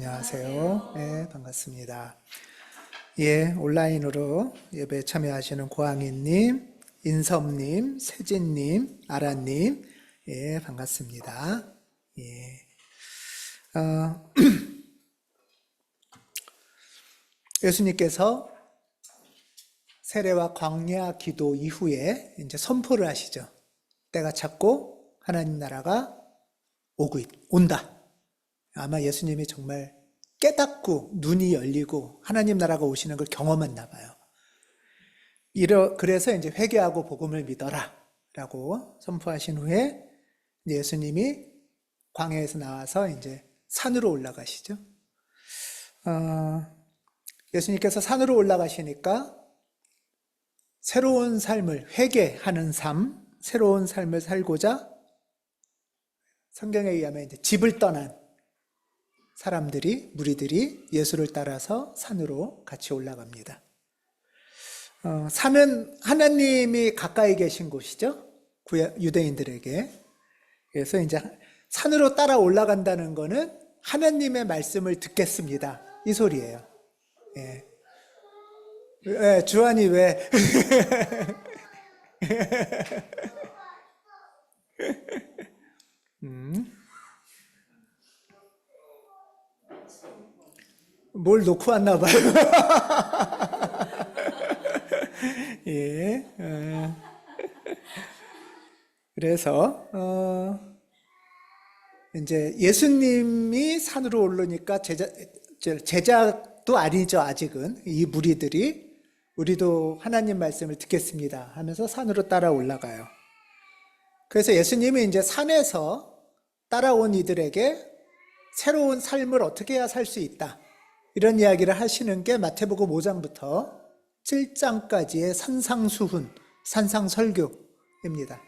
안녕하세요. 네, 반갑습니다. 예, 온라인으로 예배 참여하시는 고항희님, 인섭님, 세진님, 아라님, 예, 반갑습니다. 예, 예수님께서 세례와 광야 기도 이후에 이제 선포를 하시죠. 때가 찼고 하나님 나라가 온다. 아마 예수님이 정말 깨닫고 눈이 열리고 하나님 나라가 오시는 걸 경험했나 봐요. 그래서 이제 회개하고 복음을 믿어라 라고 선포하신 후에 예수님이 광야에서 나와서 이제 산으로 올라가시죠. 예수님께서 산으로 올라가시니까 새로운 삶을 회개하는 삶, 새로운 삶을 살고자 성경에 의하면 이제 집을 떠난 무리들이 예수를 따라서 산으로 같이 올라갑니다. 산은 하나님이 가까이 계신 곳이죠. 유대인들에게. 그래서 이제 산으로 따라 올라간다는 거는 하나님의 말씀을 듣겠습니다. 이 소리예요. 예. 왜, 주한이 왜? 뭘 놓고 왔나 봐요. 예. 그래서 이제 예수님이 산으로 오르니까 제자도 아니죠, 아직은. 이 무리들이 우리도 하나님 말씀을 듣겠습니다 하면서 산으로 따라 올라가요. 그래서 예수님이 이제 산에서 따라온 이들에게 새로운 삶을 어떻게 해야 살 수 있다, 이런 이야기를 하시는 게 마태복음 5장부터 7장까지의 산상수훈, 산상설교입니다.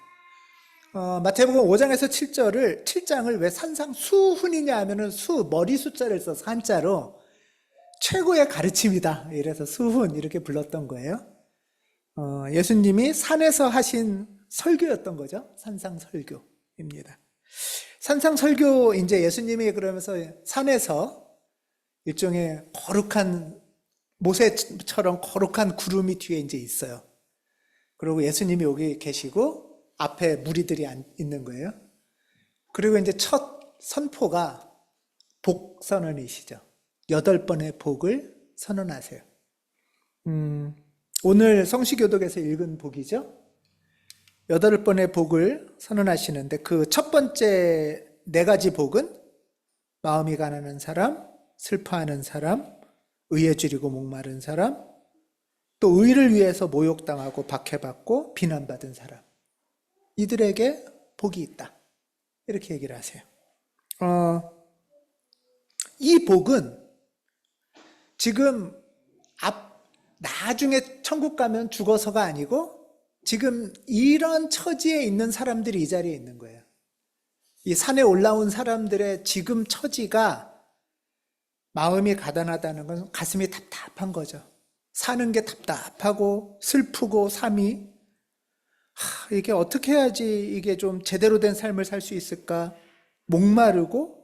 마태복음 5장에서 7장을 왜 산상수훈이냐 하면은 머리 숫자를 써서 한자로 최고의 가르침이다, 이래서 수훈 이렇게 불렀던 거예요. 예수님이 산에서 하신 설교였던 거죠. 산상설교입니다. 산상설교, 이제 예수님이 그러면서 산에서 일종의 거룩한, 모세처럼 거룩한 구름이 뒤에 이제 있어요. 그리고 예수님이 여기 계시고 앞에 무리들이 있는 거예요. 그리고 이제 첫 선포가 복 선언이시죠. 8번의 복을 선언하세요. 오늘 성시교독에서 읽은 복이죠. 8번의 복을 선언하시는데 그 첫 번째 4가지 복은 마음이 가난한 사람, 슬퍼하는 사람, 의에 줄이고 목마른 사람, 또 의를 위해서 모욕당하고 박해받고 비난받은 사람, 이들에게 복이 있다, 이렇게 얘기를 하세요. 이 복은 지금 나중에 천국 가면 죽어서가 아니고 지금 이런 처지에 있는 사람들이 이 자리에 있는 거예요. 이 산에 올라온 사람들의 지금 처지가 마음이 가난하다는 건 가슴이 답답한 거죠. 사는 게 답답하고 슬프고 삶이 이게 어떻게 해야지 이게 좀 제대로 된 삶을 살 수 있을까, 목마르고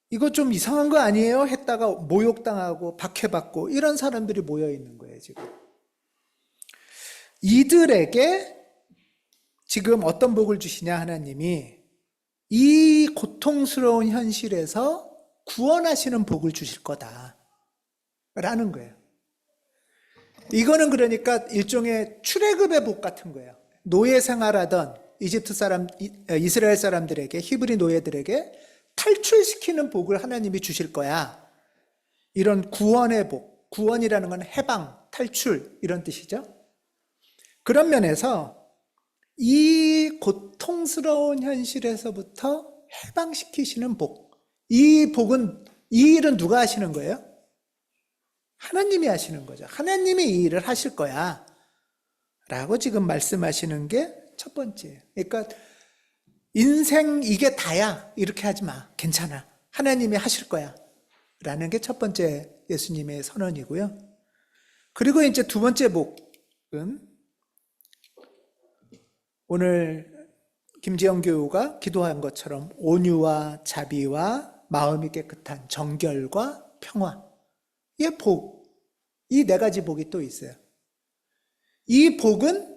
이거 좀 이상한 거 아니에요? 했다가 모욕당하고 박해받고 이런 사람들이 모여 있는 거예요, 지금. 이들에게 지금 어떤 복을 주시냐, 하나님이 이 고통스러운 현실에서 구원하시는 복을 주실 거다 라는 거예요. 이거는 그러니까 일종의 출애굽의 복 같은 거예요. 노예 생활하던 이스라엘 사람들에게, 히브리 노예들에게 탈출시키는 복을 하나님이 주실 거야. 이런 구원의 복, 구원이라는 건 해방, 탈출, 이런 뜻이죠. 그런 면에서 이 고통스러운 현실에서부터 해방시키시는 복, 이 일은 누가 하시는 거예요? 하나님이 하시는 거죠. 하나님이 이 일을 하실 거야 라고 지금 말씀하시는 게 첫 번째예요. 그러니까 인생 이게 다야, 이렇게 하지 마, 괜찮아, 하나님이 하실 거야 라는 게 첫 번째 예수님의 선언이고요. 그리고 이제 두 번째 복은 오늘 김지영 교우가 기도한 것처럼 온유와 자비와 마음이 깨끗한 정결과 평화. 이 복, 이 네 가지 복이 또 있어요. 이 복은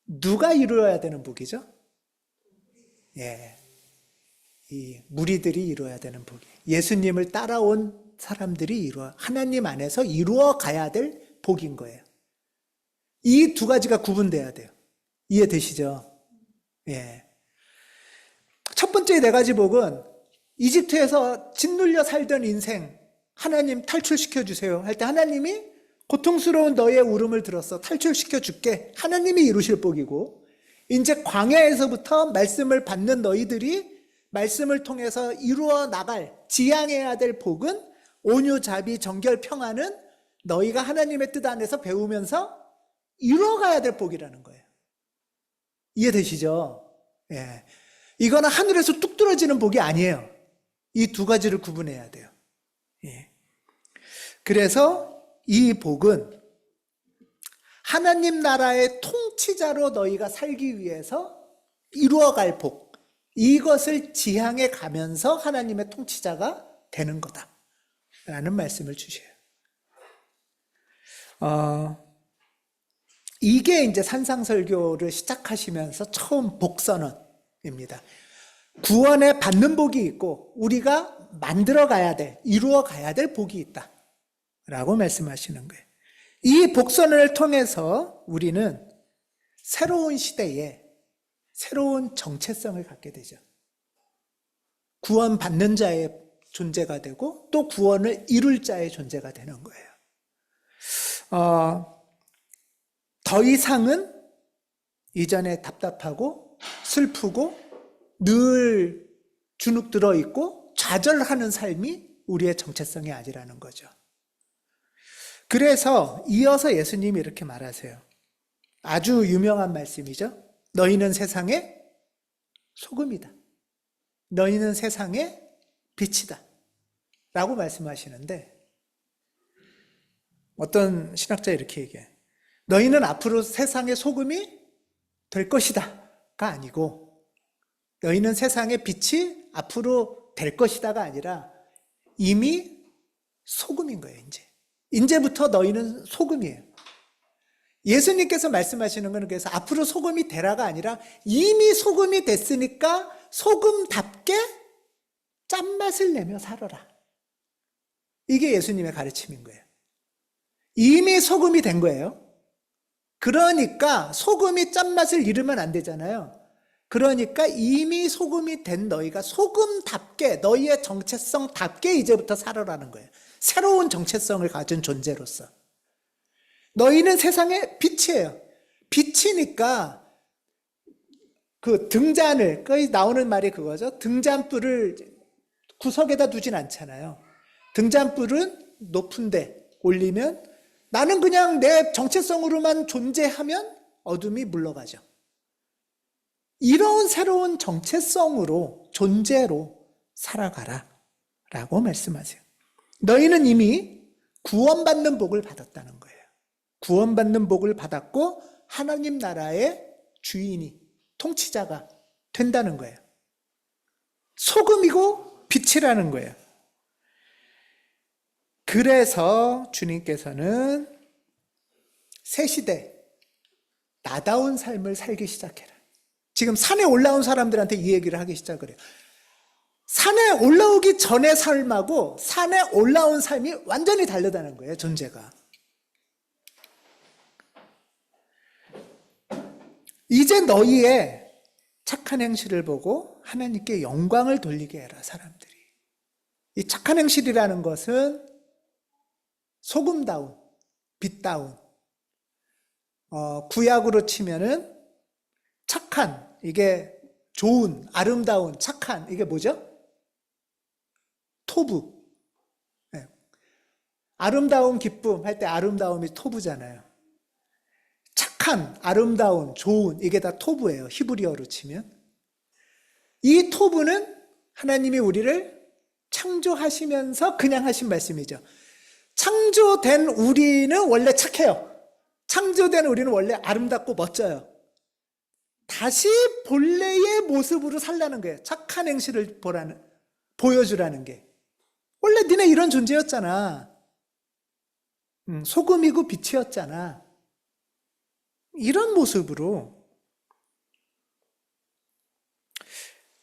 누가 이루어야 되는 복이죠? 예, 이 무리들이 이루어야 되는 복이에요. 예수님을 따라온 사람들이 하나님 안에서 이루어 가야 될 복인 거예요. 이 두 가지가 구분돼야 돼요. 이해되시죠? 예. 첫 번째 네 가지 복은 이집트에서 짓눌려 살던 인생, 하나님 탈출시켜 주세요 할 때 하나님이 고통스러운 너의 울음을 들었어, 탈출시켜 줄게, 하나님이 이루실 복이고, 이제 광야에서부터 말씀을 받는 너희들이 말씀을 통해서 이루어 나갈, 지향해야 될 복은 온유, 자비, 정결, 평화는 너희가 하나님의 뜻 안에서 배우면서 이루어가야 될 복이라는 거예요. 이해되시죠? 예. 이거는 하늘에서 뚝 떨어지는 복이 아니에요. 이 두 가지를 구분해야 돼요. 예. 그래서 이 복은 하나님 나라의 통치자로 너희가 살기 위해서 이루어갈 복, 이것을 지향해 가면서 하나님의 통치자가 되는 거다 라는 말씀을 주셔요. 이게 이제 산상설교를 시작하시면서 처음 복선언입니다. 구원에 받는 복이 있고 우리가 만들어 가야 될, 이루어 가야 될 복이 있다 라고 말씀하시는 거예요. 이 복선언을 통해서 우리는 새로운 시대에 새로운 정체성을 갖게 되죠. 구원받는 자의 존재가 되고 또 구원을 이룰 자의 존재가 되는 거예요. 더 이상은 이전에 답답하고 슬프고 늘 주눅 들어 있고 좌절하는 삶이 우리의 정체성이 아니라는 거죠. 그래서 이어서 예수님이 이렇게 말하세요. 아주 유명한 말씀이죠. 너희는 세상의 소금이다. 너희는 세상의 빛이다. 라고 말씀하시는데 어떤 신학자 이렇게 얘기해요. 너희는 앞으로 세상의 소금이 될 것이다 가 아니고 너희는 세상의 빛이 앞으로 될 것이다가 아니라 이미 소금인 거예요. 이제부터 너희는 소금이에요. 예수님께서 말씀하시는 것은 그래서 앞으로 소금이 되라가 아니라 이미 소금이 됐으니까 소금답게 짠맛을 내며 살아라. 이게 예수님의 가르침인 거예요. 이미 소금이 된 거예요. 그러니까 소금이 짠맛을 잃으면 안 되잖아요. 그러니까 이미 소금이 된 너희가 소금답게 너희의 정체성답게 이제부터 살아라는 거예요. 새로운 정체성을 가진 존재로서. 너희는 세상의 빛이에요. 빛이니까 그 등잔을, 거기 나오는 말이 그거죠. 등잔불을 구석에다 두진 않잖아요. 등잔불은 높은데 올리면 나는 그냥 내 정체성으로만 존재하면 어둠이 물러가죠. 이런 새로운 정체성으로, 존재로 살아가라 라고 말씀하세요. 너희는 이미 구원받는 복을 받았다는 거예요. 구원받는 복을 받았고 하나님 나라의 주인이, 통치자가 된다는 거예요. 소금이고 빛이라는 거예요. 그래서 주님께서는 새 시대, 나다운 삶을 살기 시작해라. 지금 산에 올라온 사람들한테 이 얘기를 하기 시작을 해요. 산에 올라오기 전의 삶하고 산에 올라온 삶이 완전히 다르다는 거예요, 존재가. 이제 너희의 착한 행실을 보고 하나님께 영광을 돌리게 해라, 사람들이. 이 착한 행실이라는 것은 소금다운, 빛다운, 구약으로 치면은 착한, 이게 좋은, 아름다운, 착한, 이게 뭐죠? 토부. 네. 아름다운 기쁨 할 때 아름다움이 토부잖아요. 착한, 아름다운, 좋은, 이게 다 토부예요. 히브리어로 치면. 이 토부는 하나님이 우리를 창조하시면서 그냥 하신 말씀이죠. 창조된 우리는 원래 착해요. 창조된 우리는 원래 아름답고 멋져요. 다시 본래의 모습으로 살라는 거예요. 착한 행실을 보라는, 보여주라는 게. 원래 니네 이런 존재였잖아. 소금이고 빛이었잖아. 이런 모습으로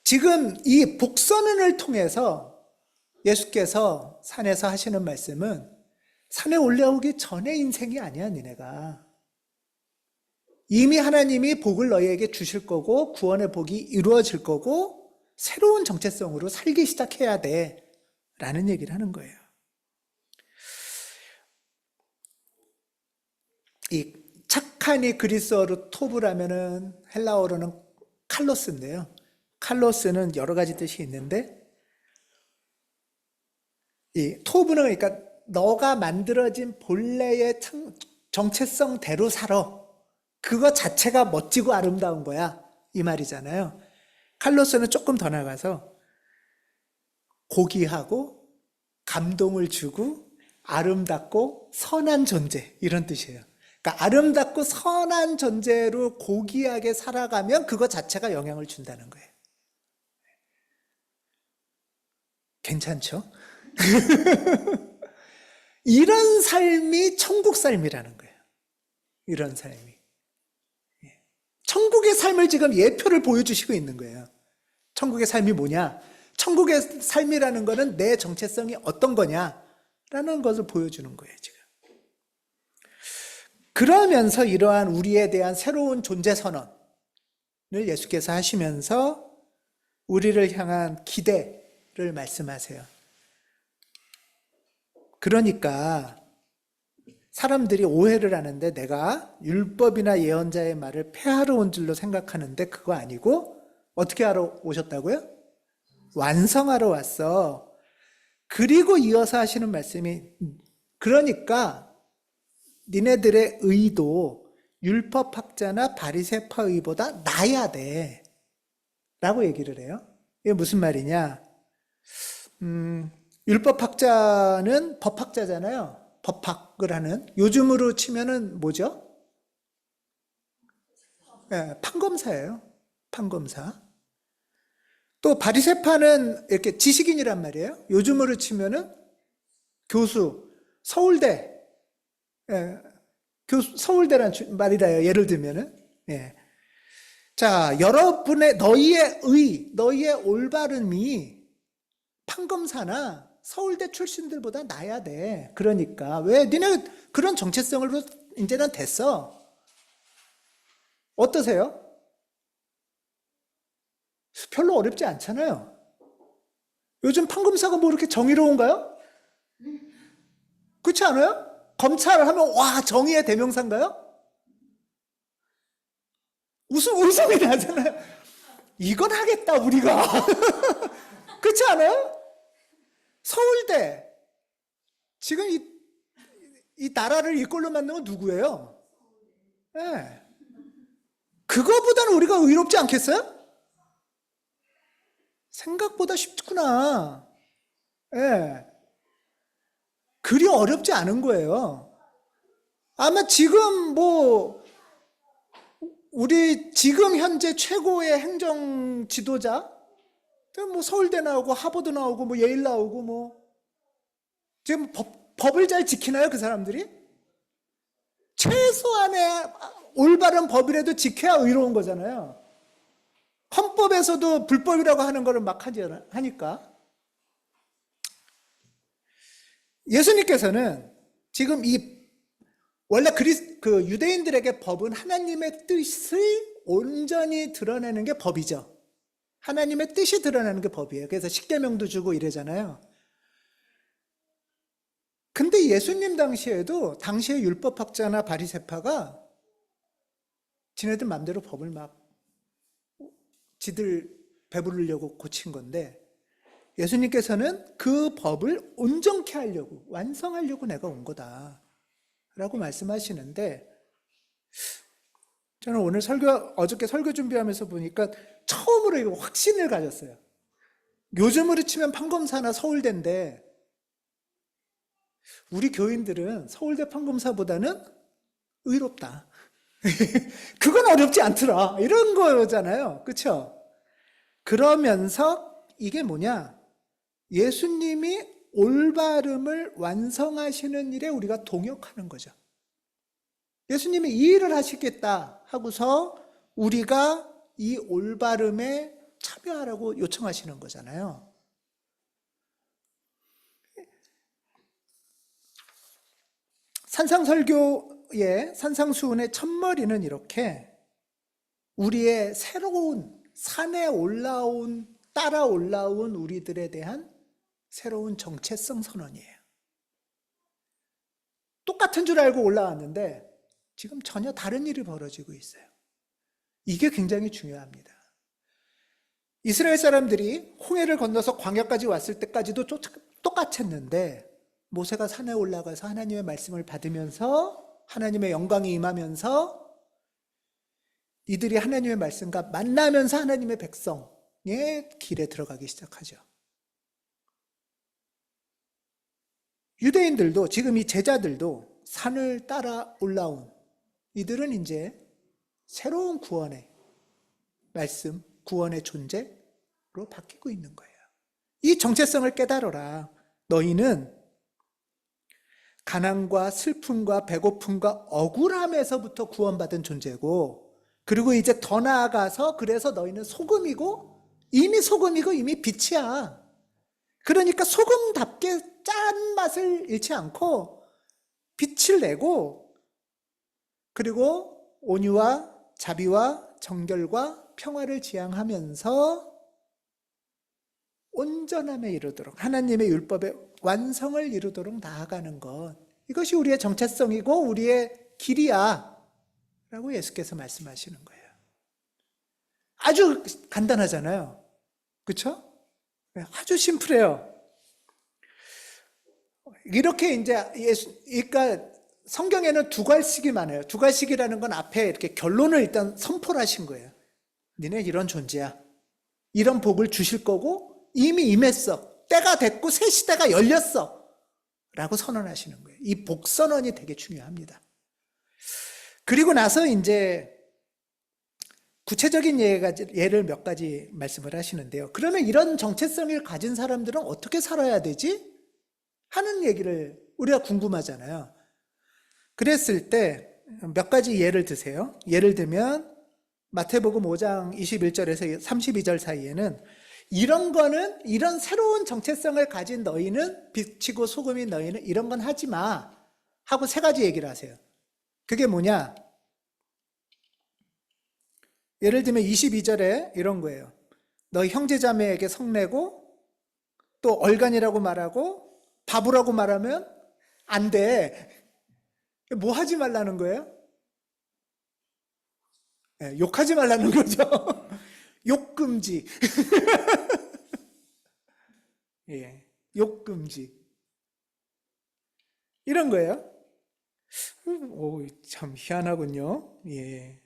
지금 이 복선언을 통해서 예수께서 산에서 하시는 말씀은 산에 올라오기 전의 인생이 아니야, 니네가. 이미 하나님이 복을 너희에게 주실 거고 구원의 복이 이루어질 거고 새로운 정체성으로 살기 시작해야 돼 라는 얘기를 하는 거예요. 이 착한 이 그리스어로 토브라면은 헬라어로는 칼로스인데요. 칼로스는 여러 가지 뜻이 있는데 이 토브는 그러니까 너가 만들어진 본래의 정체성대로 살아. 그거 자체가 멋지고 아름다운 거야. 이 말이잖아요. 칼로스는 조금 더 나가서 고귀하고 감동을 주고 아름답고 선한 존재 이런 뜻이에요. 그러니까 아름답고 선한 존재로 고귀하게 살아가면 그거 자체가 영향을 준다는 거예요. 괜찮죠? 이런 삶이 천국 삶이라는 거예요. 이런 삶이. 천국의 삶을 지금 예표를 보여주시고 있는 거예요. 천국의 삶이 뭐냐? 천국의 삶이라는 거는 내 정체성이 어떤 거냐라는 것을 보여주는 거예요, 지금. 그러면서 이러한 우리에 대한 새로운 존재 선언을 예수께서 하시면서 우리를 향한 기대를 말씀하세요. 그러니까 사람들이 오해를 하는데 내가 율법이나 예언자의 말을 폐하러 온 줄로 생각하는데 그거 아니고 어떻게 하러 오셨다고요? 완성하러 왔어. 그리고 이어서 하시는 말씀이 그러니까 니네들의 의도 율법학자나 바리새파 의보다 나아야 돼 라고 얘기를 해요. 이게 무슨 말이냐? 율법학자는 법학자잖아요. 법학을 하는. 요즘으로 치면은 뭐죠? 네, 판검사예요. 판검사. 또 바리새파는 이렇게 지식인이란 말이에요. 요즘으로 치면은 교수, 서울대, 서울대란 말이라요. 예를 들면은. 예. 자, 여러분의 너희의 올바름이 판검사나 서울대 출신들보다 나아야 돼. 그러니까 왜 니네 그런 정체성으로 이제는 됐어. 어떠세요? 별로 어렵지 않잖아요. 요즘 판검사가 뭐 이렇게 정의로운가요? 그렇지 않아요? 검찰을 하면 와 정의의 대명사인가요? 웃음이 나잖아요. 이건 하겠다 우리가. 그렇지 않아요? 서울대 지금 이 나라를 이꼴로 만든 건 누구예요? 네. 그거보다는 우리가 의롭지 않겠어요? 생각보다 쉽구나. 네. 그리 어렵지 않은 거예요. 아마 지금 우리 지금 현재 최고의 행정 지도자 뭐 서울대 나오고 하버드 나오고 뭐 예일 나오고 뭐 지금 법을 잘 지키나요 그 사람들이? 최소한의 올바른 법이라도 지켜야 의로운 거잖아요. 헌법에서도 불법이라고 하는 거를 막 하니까. 예수님께서는 지금 원래 그 유대인들에게 법은 하나님의 뜻을 온전히 드러내는 게 법이죠. 하나님의 뜻이 드러나는 게 법이에요. 그래서 십계명도 주고 이래잖아요. 근데 예수님 당시에도 당시의 율법학자나 바리새파가 지네들 맘대로 법을 막 지들 배부르려고 고친 건데 예수님께서는 그 법을 온전케 하려고 완성하려고 내가 온 거다 라고 말씀하시는데 저는 오늘 어저께 설교 준비하면서 보니까 처음으로 이거 확신을 가졌어요. 요즘으로 치면 판검사나 서울대인데 우리 교인들은 서울대 판검사보다는 의롭다. 그건 어렵지 않더라. 이런 거잖아요. 그렇죠? 그러면서 이게 뭐냐? 예수님이 올바름을 완성하시는 일에 우리가 동역하는 거죠. 예수님이 이 일을 하시겠다 하고서 우리가 이 올바름에 참여하라고 요청하시는 거잖아요. 산상설교의 산상수훈의 첫머리는 이렇게 우리의 새로운 산에 따라 올라온 우리들에 대한 새로운 정체성 선언이에요. 똑같은 줄 알고 올라왔는데 지금 전혀 다른 일이 벌어지고 있어요. 이게 굉장히 중요합니다. 이스라엘 사람들이 홍해를 건너서 광야까지 왔을 때까지도 똑같았는데 모세가 산에 올라가서 하나님의 말씀을 받으면서 하나님의 영광이 임하면서 이들이 하나님의 말씀과 만나면서 하나님의 백성의 길에 들어가기 시작하죠. 유대인들도 지금 이 제자들도 산을 따라 올라온 이들은 이제 새로운 구원의 말씀, 구원의 존재로 바뀌고 있는 거예요. 이 정체성을 깨달아라. 너희는 가난과 슬픔과 배고픔과 억울함에서부터 구원받은 존재고, 그리고 이제 더 나아가서 그래서 너희는 소금이고 이미 빛이야. 그러니까 소금답게 짠 맛을 잃지 않고 빛을 내고, 그리고 온유와 자비와 정결과 평화를 지향하면서 온전함에 이르도록, 하나님의 율법의 완성을 이루도록 나아가는 것, 이것이 우리의 정체성이고 우리의 길이야 라고 예수께서 말씀하시는 거예요. 아주 간단하잖아요. 그렇죠? 아주 심플해요. 이렇게 이제 그러니까 성경에는 두 갈씩이 많아요. 두 갈씩이라는 건 앞에 이렇게 결론을 일단 선포를 하신 거예요. 니네 이런 존재야. 이런 복을 주실 거고 이미 임했어. 때가 됐고 새 시대가 열렸어. 라고 선언하시는 거예요. 이 복선언이 되게 중요합니다. 그리고 나서 이제 구체적인 예를 몇 가지 말씀을 하시는데요. 그러면 이런 정체성을 가진 사람들은 어떻게 살아야 되지? 하는 얘기를 우리가 궁금하잖아요. 그랬을 때 몇 가지 예를 드세요. 예를 들면 마태복음 5장 21절에서 32절 사이에는 이런 새로운 정체성을 가진 너희는 빛이고 소금인 너희는 이런 건 하지 마 하고 세 가지 얘기를 하세요. 그게 뭐냐? 예를 들면 22절에 이런 거예요. 너희 형제자매에게 성내고 또 얼간이라고 말하고 바보라고 말하면 안 돼. 뭐 하지 말라는 거예요? 네, 욕하지 말라는 거죠. 욕금지. 예, 욕금지. 이런 거예요. 오, 참 희한하군요. 예.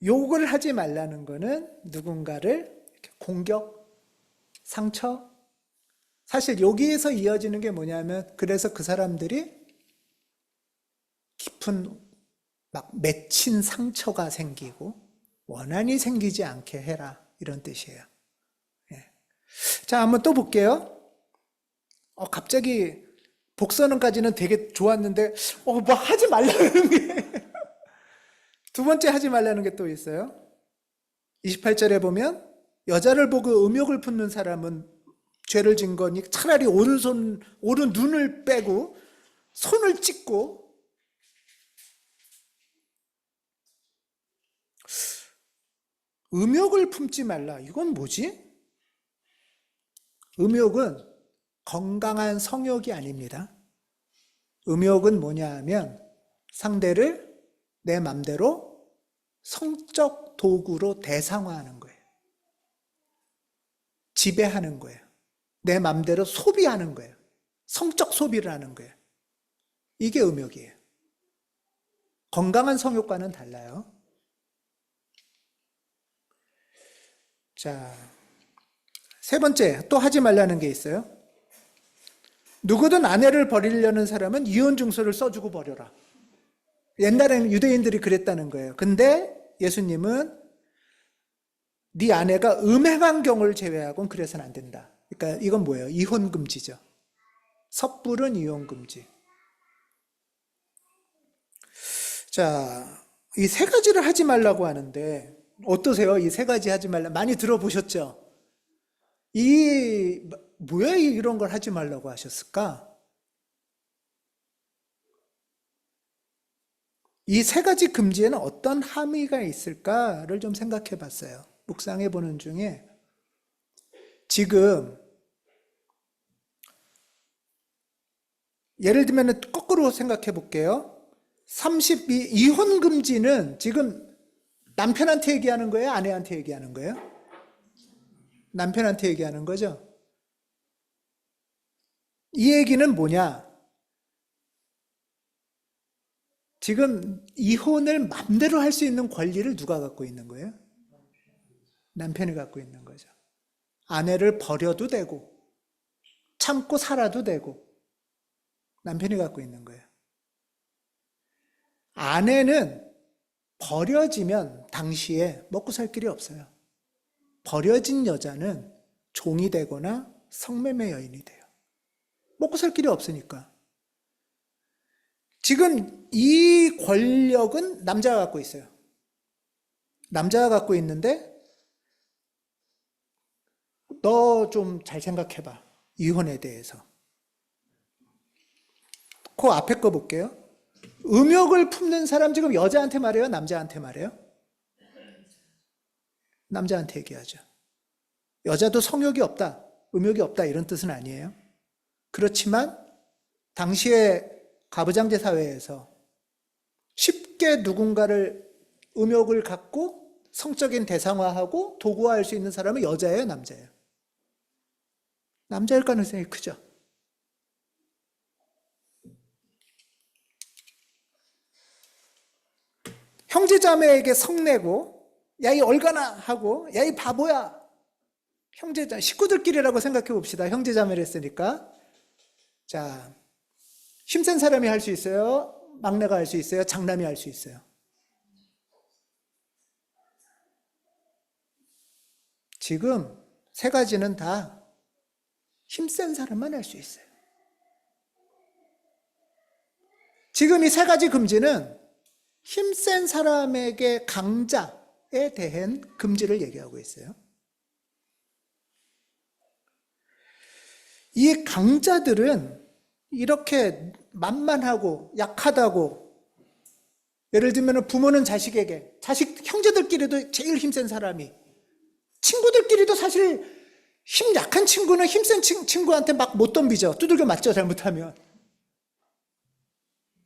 욕을 하지 말라는 거는 누군가를 공격, 상처. 사실 여기에서 이어지는 게 뭐냐면, 그래서 그 사람들이 깊은 막 맺힌 상처가 생기고 원한이 생기지 않게 해라, 이런 뜻이에요. 예. 자, 한번 또 볼게요. 갑자기 복선언까지는 되게 좋았는데 뭐 하지 말라는 게 두 번째 하지 말라는 게 또 있어요. 28절에 보면 여자를 보고 음욕을 품는 사람은 죄를 진 거니 차라리 오른 눈을 빼고 손을 찢고, 음욕을 품지 말라. 이건 뭐지? 음욕은 건강한 성욕이 아닙니다. 음욕은 뭐냐 하면 상대를 내 맘대로 성적 도구로 대상화하는 거예요. 지배하는 거예요. 내 맘대로 소비하는 거예요. 성적 소비를 하는 거예요. 이게 음욕이에요. 건강한 성욕과는 달라요. 자, 세 번째, 또 하지 말라는 게 있어요. 누구든 아내를 버리려는 사람은 이혼 증서를 써주고 버려라. 옛날에는 유대인들이 그랬다는 거예요. 근데 예수님은 네 아내가 음행한 경우를 제외하고는 그래서는 안 된다. 그러니까 이건 뭐예요? 이혼 금지죠. 섣부른 이혼 금지. 자, 이 세 가지를 하지 말라고 하는데 어떠세요? 이 세 가지 하지 말라. 많이 들어보셨죠? 왜 이런 걸 하지 말라고 하셨을까? 이 세 가지 금지에는 어떤 함의가 있을까를 좀 생각해 봤어요. 묵상해 보는 중에 지금 예를 들면 거꾸로 생각해 볼게요. 이혼 금지는 지금 남편한테 얘기하는 거예요? 아내한테 얘기하는 거예요? 남편한테 얘기하는 거죠. 이 얘기는 뭐냐? 지금 이혼을 맘대로 할 수 있는 권리를 누가 갖고 있는 거예요? 남편이 갖고 있는 거죠. 아내를 버려도 되고 참고 살아도 되고 남편이 갖고 있는 거예요. 아내는 버려지면 당시에 먹고 살 길이 없어요. 버려진 여자는 종이 되거나 성매매 여인이 돼요. 먹고 살 길이 없으니까. 지금 이 권력은 남자가 갖고 있어요. 남자가 갖고 있는데 너 좀 잘 생각해봐. 이혼에 대해서. 그 앞에 거 볼게요. 음욕을 품는 사람 지금 여자한테 말해요? 남자한테 말해요? 남자한테 얘기하죠. 여자도 성욕이 없다, 음욕이 없다 이런 뜻은 아니에요. 그렇지만 당시의 가부장제 사회에서 쉽게 누군가를 음욕을 갖고 성적인 대상화하고 도구화할 수 있는 사람은 여자예요, 남자예요? 남자일 가능성이 크죠. 형제자매에게 성내고 야 이 얼간아 하고 야 이 바보야 형제자 식구들끼리라고 생각해 봅시다. 형제자매를 했으니까. 자, 힘센 사람이 할 수 있어요? 막내가 할 수 있어요? 장남이 할 수 있어요? 지금 세 가지는 다 힘센 사람만 할 수 있어요. 지금 이 세 가지 금지는 힘센 사람에게 강자에 대한 금지를 얘기하고 있어요. 이 강자들은 이렇게 만만하고 약하다고, 예를 들면 부모는 자식에게, 형제들끼리도 제일 힘센 사람이, 친구들끼리도 사실 힘 약한 친구는 힘센 친구한테 막 못 덤비죠. 두들겨 맞죠, 잘못하면.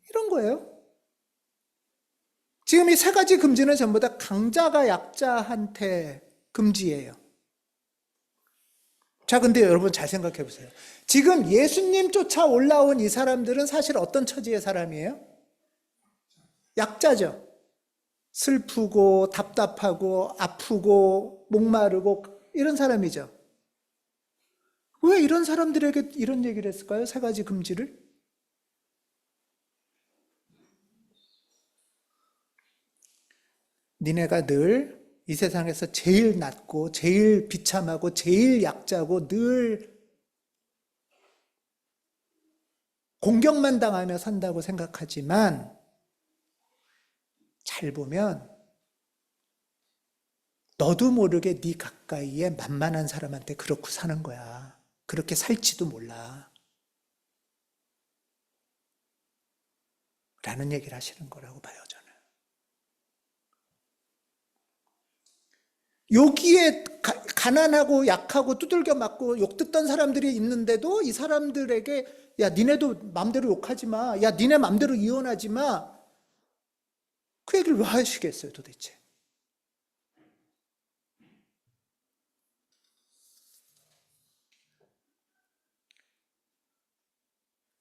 이런 거예요. 지금 이 세 가지 금지는 전부 다 강자가 약자한테 금지예요. 자, 근데 여러분 잘 생각해 보세요. 지금 예수님 쫓아 올라온 이 사람들은 사실 어떤 처지의 사람이에요? 약자죠. 슬프고 답답하고 아프고 목마르고 이런 사람이죠. 왜 이런 사람들에게 이런 얘기를 했을까요? 세 가지 금지를? 니네가 늘 이 세상에서 제일 낮고 제일 비참하고 제일 약자고 늘 공격만 당하며 산다고 생각하지만 잘 보면 너도 모르게 네 가까이에 만만한 사람한테 그렇고 사는 거야. 그렇게 살지도 몰라. 라는 얘기를 하시는 거라고 봐요, 저는. 여기에 가난하고 약하고 두들겨 맞고 욕 듣던 사람들이 있는데도 이 사람들에게 야 니네도 맘대로 욕하지 마. 야 니네 맘대로 이혼하지 마. 그 얘기를 왜 하시겠어요 도대체.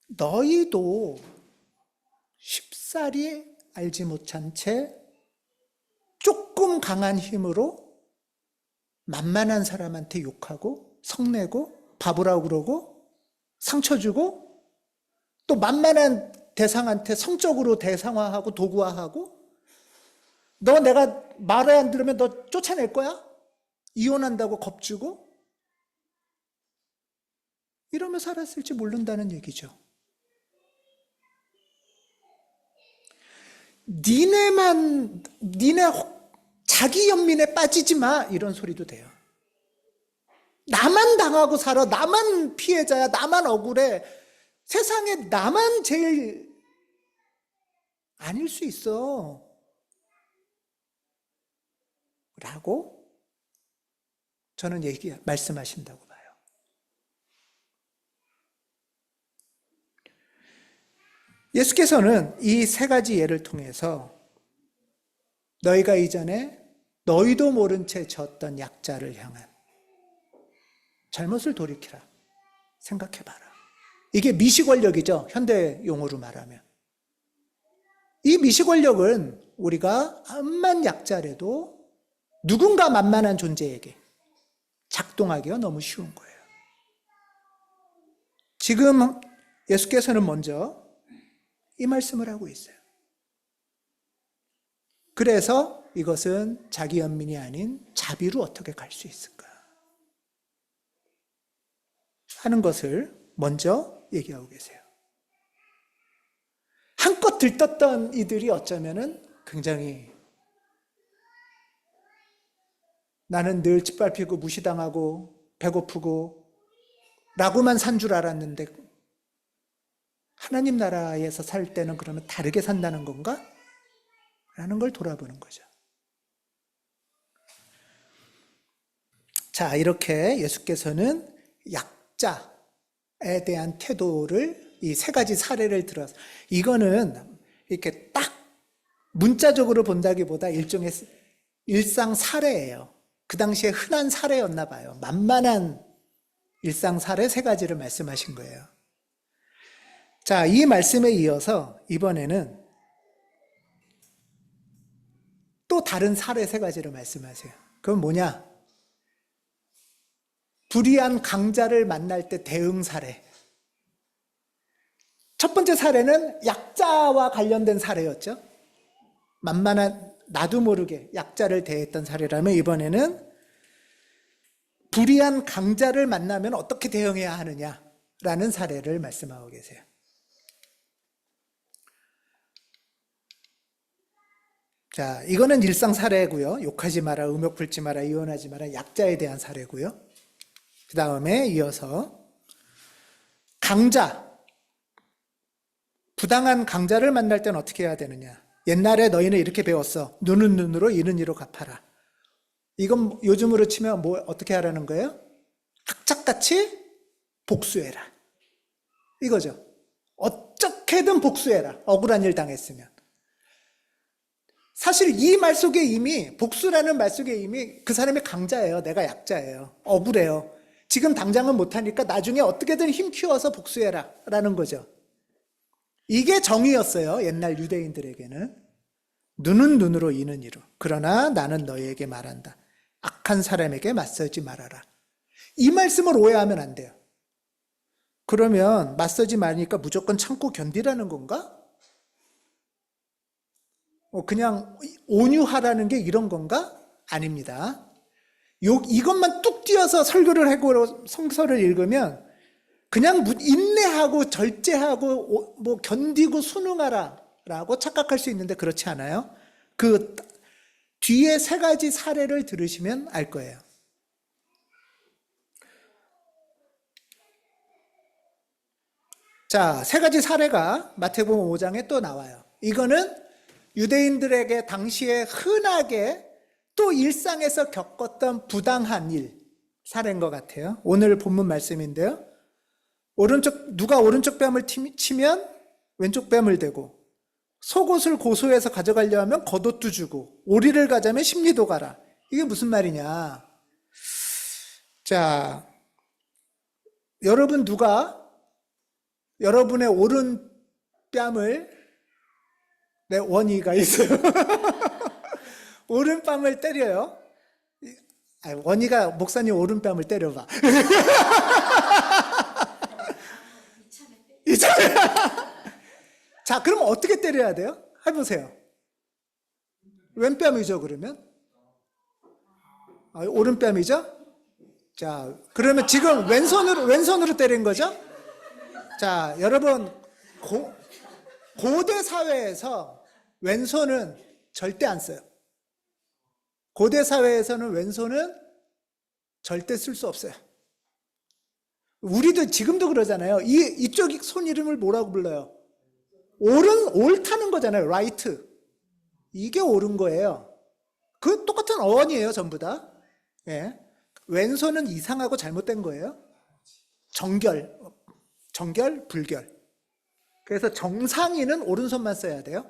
너희도 쉽사리 알지 못한 채 조금 강한 힘으로 만만한 사람한테 욕하고 성내고 바보라고 그러고 상처 주고 또 만만한 대상한테 성적으로 대상화하고 도구화하고 너 내가 말을 안 들으면 너 쫓아낼 거야? 이혼한다고 겁주고 이러며 살았을지 모른다는 얘기죠. 니네 자기 연민에 빠지지 마, 이런 소리도 돼요. 나만 당하고 살아, 나만 피해자야, 나만 억울해, 세상에 나만 제일 아닐 수 있어 라고 저는 말씀하신다고 봐요. 예수께서는 이 세 가지 예를 통해서 너희가 이전에 너희도 모른 채 졌던 약자를 향한 잘못을 돌이키라, 생각해봐라. 이게 미시권력이죠, 현대 용어로 말하면. 이 미시권력은 우리가 암만 약자라도 누군가 만만한 존재에게 작동하기가 너무 쉬운 거예요. 지금 예수께서는 먼저 이 말씀을 하고 있어요. 그래서 이것은 자기 연민이 아닌 자비로 어떻게 갈 수 있을까 하는 것을 먼저 얘기하고 계세요. 한껏 들떴던 이들이 어쩌면은 굉장히 나는 늘 짓밟히고 무시당하고 배고프고 라고만 산 줄 알았는데 하나님 나라에서 살 때는 그러면 다르게 산다는 건가? 라는 걸 돌아보는 거죠. 자, 이렇게 예수께서는 약자에 대한 태도를 이 세 가지 사례를 들어서, 이거는 이렇게 딱 문자적으로 본다기보다 일종의 일상 사례예요. 그 당시에 흔한 사례였나 봐요. 만만한 일상 사례 세 가지를 말씀하신 거예요. 자, 이 말씀에 이어서 이번에는 또 다른 사례 세 가지를 말씀하세요. 그건 뭐냐? 불의한 강자를 만날 때 대응 사례. 첫 번째 사례는 약자와 관련된 사례였죠. 만만한, 나도 모르게 약자를 대했던 사례라면 이번에는 불의한 강자를 만나면 어떻게 대응해야 하느냐라는 사례를 말씀하고 계세요. 자, 이거는 일상 사례고요. 욕하지 마라, 음욕 풀지 마라, 이혼하지 마라, 약자에 대한 사례고요. 그 다음에 이어서 강자, 부당한 강자를 만날 때는 어떻게 해야 되느냐. 옛날에 너희는 이렇게 배웠어. 눈은 눈으로, 이는 이로 갚아라. 이건 요즘으로 치면 어떻게 하라는 거예요? 학착같이 복수해라. 이거죠. 어떻게든 복수해라. 억울한 일 당했으면. 사실 이 말 속에 이미, 복수라는 말 속에 이미 그 사람이 강자예요. 내가 약자예요. 억울해요. 지금 당장은 못하니까 나중에 어떻게든 힘 키워서 복수해라 라는 거죠. 이게 정의였어요. 옛날 유대인들에게는. 눈은 눈으로, 이는 이로. 그러나 나는 너희에게 말한다. 악한 사람에게 맞서지 말아라. 이 말씀을 오해하면 안 돼요. 그러면 맞서지 말니까 무조건 참고 견디라는 건가? 그냥 온유하라는 게 이런 건가? 아닙니다. 이것만 뚝 띄어서 설교를 하고 성서를 읽으면 그냥 인내하고 절제하고 뭐 견디고 순응하라 라고 착각할 수 있는데 그렇지 않아요. 그 뒤에 세 가지 사례를 들으시면 알 거예요. 자, 세 가지 사례가 마태복음 5장에 또 나와요. 이거는 유대인들에게 당시에 흔하게 또 일상에서 겪었던 부당한 일 사례인 것 같아요. 오늘 본문 말씀인데요. 누가 오른쪽 뺨을 치면 왼쪽 뺨을 대고, 속옷을 고소해서 가져가려 하면 겉옷도 주고, 오리를 가자면 십리도 가라. 이게 무슨 말이냐? 자, 여러분 누가 여러분의 오른 뺨을, 네, 원의가 있어요. 오른뺨을 때려요. 원희가 목사님 오른뺨을 때려봐. 자, 그럼 어떻게 때려야 돼요? 해보세요. 왼뺨이죠, 그러면? 오른뺨이죠? 자, 그러면 지금 왼손으로 때린 거죠? 자, 여러분, 고대 사회에서 왼손은 절대 안 써요. 고대 사회에서는 왼손은 절대 쓸 수 없어요. 우리도 지금도 그러잖아요. 이쪽 손 이름을 뭐라고 불러요? 옳다는 거잖아요. right. 이게 옳은 거예요. 그 똑같은 어원이에요, 전부 다. 예. 왼손은 이상하고 잘못된 거예요. 정결, 불결. 그래서 정상인은 오른손만 써야 돼요.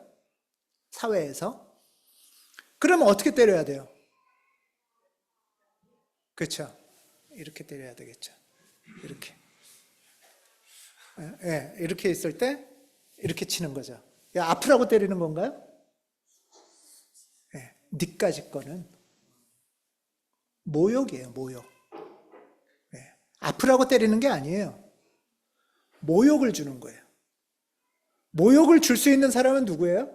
사회에서. 그러면 어떻게 때려야 돼요? 그렇죠. 이렇게 때려야 되겠죠. 이렇게. 예, 이렇게 있을 때 이렇게 치는 거죠. 야, 아프라고 때리는 건가요? 예, 니까지 거는 모욕이에요, 모욕. 예, 아프라고 때리는 게 아니에요. 모욕을 주는 거예요. 모욕을 줄 수 있는 사람은 누구예요?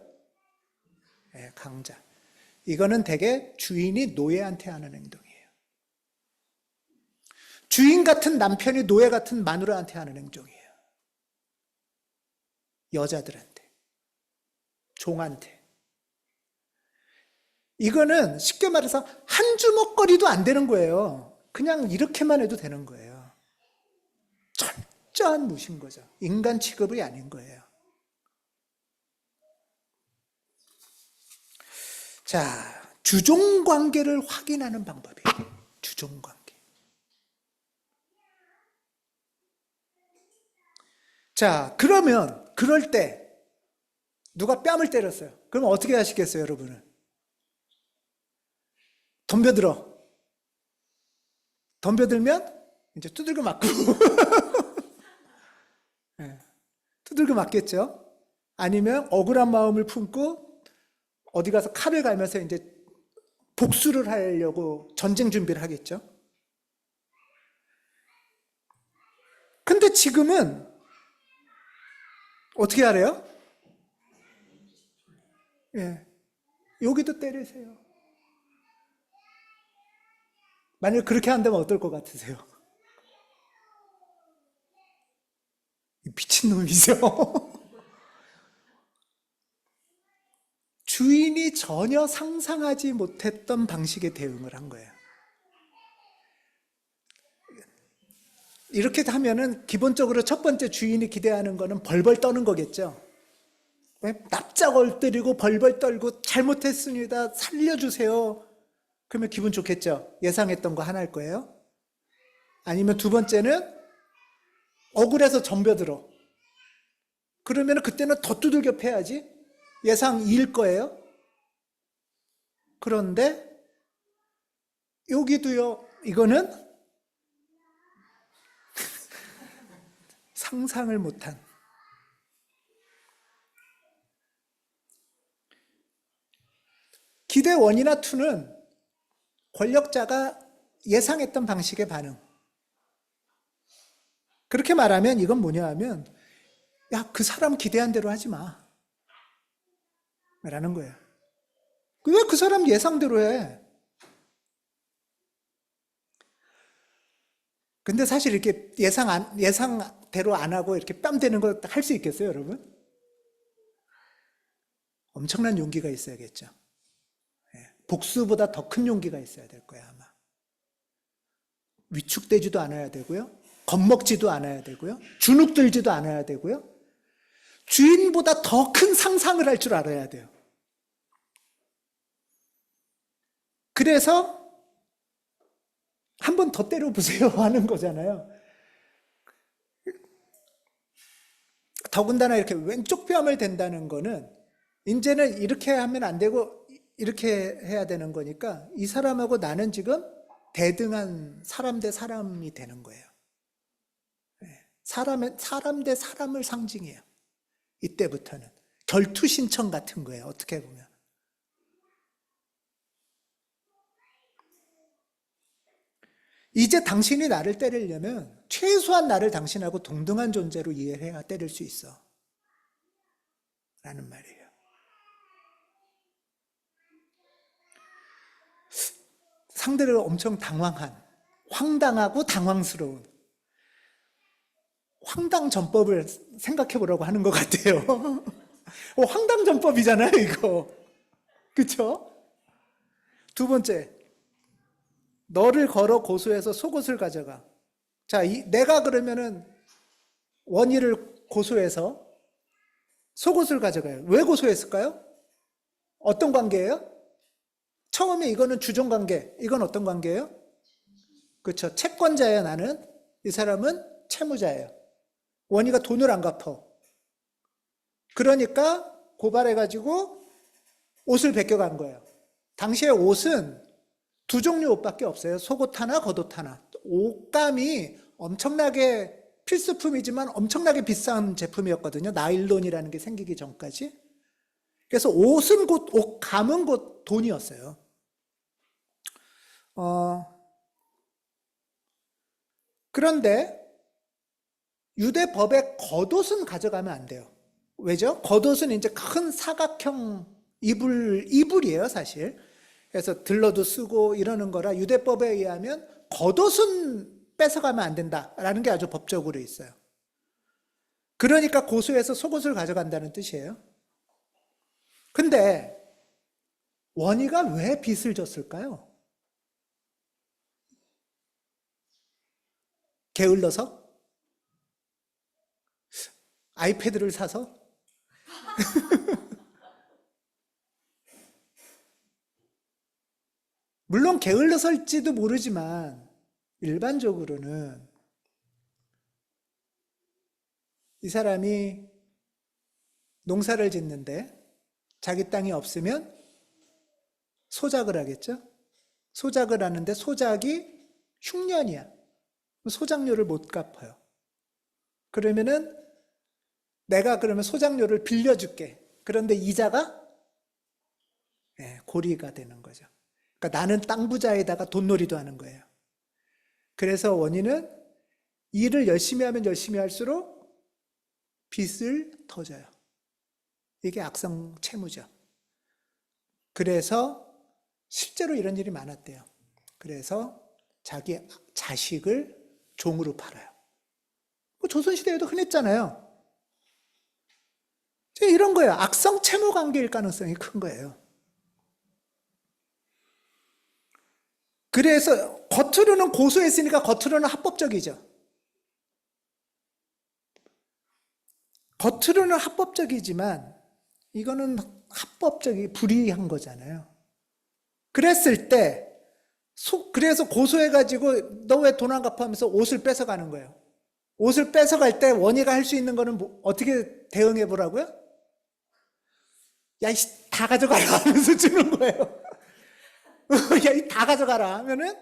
예, 강자. 이거는 대개 주인이 노예한테 하는 행동이에요. 주인 같은 남편이 노예 같은 마누라한테 하는 행동이에요. 여자들한테, 종한테. 이거는 쉽게 말해서 한 주먹거리도 안 되는 거예요. 그냥 이렇게만 해도 되는 거예요. 철저한 무신 거죠. 인간 취급이 아닌 거예요. 자, 주종관계를 확인하는 방법이에요. 주종관계. 자, 그러면 그럴 때 누가 뺨을 때렸어요. 그럼 어떻게 하시겠어요, 여러분은? 덤벼들어. 덤벼들면 이제 두들겨 맞고 네, 두들겨 맞겠죠. 아니면 억울한 마음을 품고 어디 가서 칼을 갈면서 이제 복수를 하려고 전쟁 준비를 하겠죠. 근데 지금은 어떻게 하래요? 예, 여기도 때리세요. 만약 그렇게 한다면 어떨 것 같으세요? 미친놈이죠. 주인이 전혀 상상하지 못했던 방식의 대응을 한 거예요. 이렇게 하면은 기본적으로 첫 번째 주인이 기대하는 거는 벌벌 떠는 거겠죠. 납작 엎드리고 벌벌 떨고 잘못했습니다. 살려주세요. 그러면 기분 좋겠죠. 예상했던 거 하나일 거예요. 아니면 두 번째는 억울해서 덤벼들어. 그러면 그때는 더 두들겨 패야지. 예상 2일 거예요. 그런데 여기도요. 이거는 상상을 못한 기대 1이나 2는 권력자가 예상했던 방식의 반응. 그렇게 말하면 이건 뭐냐 하면 야, 그 사람 기대한 대로 하지 마. 라는 거예요. 왜 그 사람 예상대로 해? 근데 사실 이렇게 예상대로 안 하고 이렇게 뺨 대는 거 할 수 있겠어요, 여러분? 엄청난 용기가 있어야겠죠. 복수보다 더 큰 용기가 있어야 될 거야, 아마. 위축되지도 않아야 되고요. 겁먹지도 않아야 되고요. 주눅들지도 않아야 되고요. 주인보다 더 큰 상상을 할 줄 알아야 돼요. 그래서 한 번 더 때려보세요 하는 거잖아요. 더군다나 이렇게 왼쪽 뺨을 댄다는 거는 이제는 이렇게 하면 안 되고 이렇게 해야 되는 거니까 이 사람하고 나는 지금 대등한 사람 대 사람이 되는 거예요. 사람 대 사람을 상징해요. 이때부터는 결투 신청 같은 거예요. 어떻게 보면. 이제 당신이 나를 때리려면 최소한 나를 당신하고 동등한 존재로 이해해야 때릴 수 있어. 라는 말이에요. 상대를 엄청 당황한, 황당하고 당황스러운 황당전법을 생각해 보라고 하는 것 같아요. 황당전법이잖아요, 이거. 그쵸? 두 번째, 너를 걸어 고소해서 속옷을 가져가. 자, 내가 그러면은 원희를 고소해서 속옷을 가져가요. 왜 고소했을까요? 어떤 관계예요? 처음에 이거는 주종관계, 이건 어떤 관계예요? 그렇죠. 채권자예요, 나는. 이 사람은 채무자예요. 원희가 돈을 안 갚아. 그러니까 고발해가지고 옷을 베껴간 거예요. 당시에 옷은 두 종류 옷밖에 없어요. 속옷 하나, 겉옷 하나. 옷감이 엄청나게 필수품이지만 엄청나게 비싼 제품이었거든요. 나일론이라는 게 생기기 전까지. 그래서 옷은 곧, 옷감은 곧 돈이었어요. 그런데 유대법에 겉옷은 가져가면 안 돼요. 왜죠? 겉옷은 이제 큰 사각형 이불이에요, 사실. 그래서 들러도 쓰고 이러는 거라 유대법에 의하면 겉옷은 뺏어가면 안 된다라는 게 아주 법적으로 있어요. 그러니까 고소해서 속옷을 가져간다는 뜻이에요. 근데 원희가 왜 빚을 졌을까요? 게을러서? 아이패드를 사서? 물론 게을러서일지도 모르지만 일반적으로는 이 사람이 농사를 짓는데 자기 땅이 없으면 소작을 하겠죠? 소작을 하는데 소작이 흉년이야. 소작료를 못 갚아요. 그러면은 내가 그러면 소작료를 빌려줄게. 그런데 이자가 고리가 되는 거죠. 그러니까 나는 땅 부자에다가 돈놀이도 하는 거예요. 그래서 원인은 일을 열심히 하면 열심히 할수록 빚을 더 져요. 이게 악성 채무죠. 그래서 실제로 이런 일이 많았대요. 그래서 자기 자식을 종으로 팔아요. 조선시대에도 흔했잖아요. 이런 거예요. 악성 채무 관계일 가능성이 큰 거예요. 그래서 겉으로는 고소했으니까 겉으로는 합법적이죠. 겉으로는 합법적이지만 이거는 합법적이 불이한 거잖아요. 그랬을 때 그래서 고소해가지고 너 왜 돈 안 갚아 하면서 옷을 뺏어가는 거예요. 옷을 뺏어갈 때 원희가 할 수 있는 거는 어떻게 대응해 보라고요? 야, 다 가져가라 하면서 주는 거예요. 야, 다 가져가라 하면은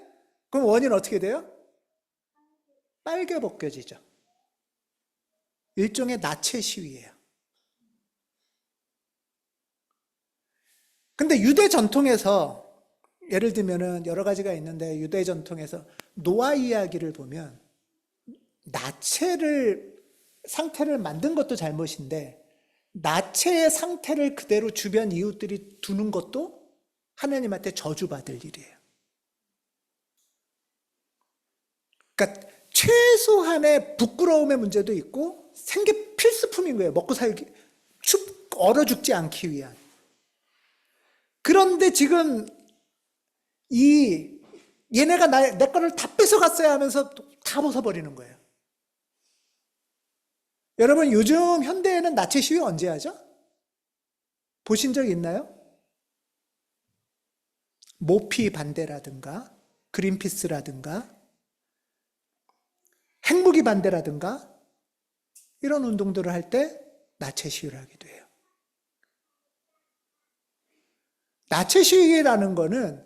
그럼 원희는 어떻게 돼요? 빨개 벗겨지죠. 일종의 나체 시위예요. 근데 유대 전통에서 예를 들면은 여러 가지가 있는데 유대 전통에서 노아 이야기를 보면 나체를 상태를 만든 것도 잘못인데 나체의 상태를 그대로 주변 이웃들이 두는 것도 하나님한테 저주받을 일이에요. 그러니까 최소한의 부끄러움의 문제도 있고 생계 필수품인 거예요. 먹고 살기, 얼어 죽지 않기 위한. 그런데 지금 얘네가 내 거를 다 뺏어갔어야 하면서 다 벗어버리는 거예요. 여러분 요즘 현대에는 나체 시위 언제 하죠? 보신 적 있나요? 모피 반대라든가 그린피스라든가 핵무기 반대라든가 이런 운동들을 할 때 나체 시위를 하기도 해요. 나체 시위라는 거는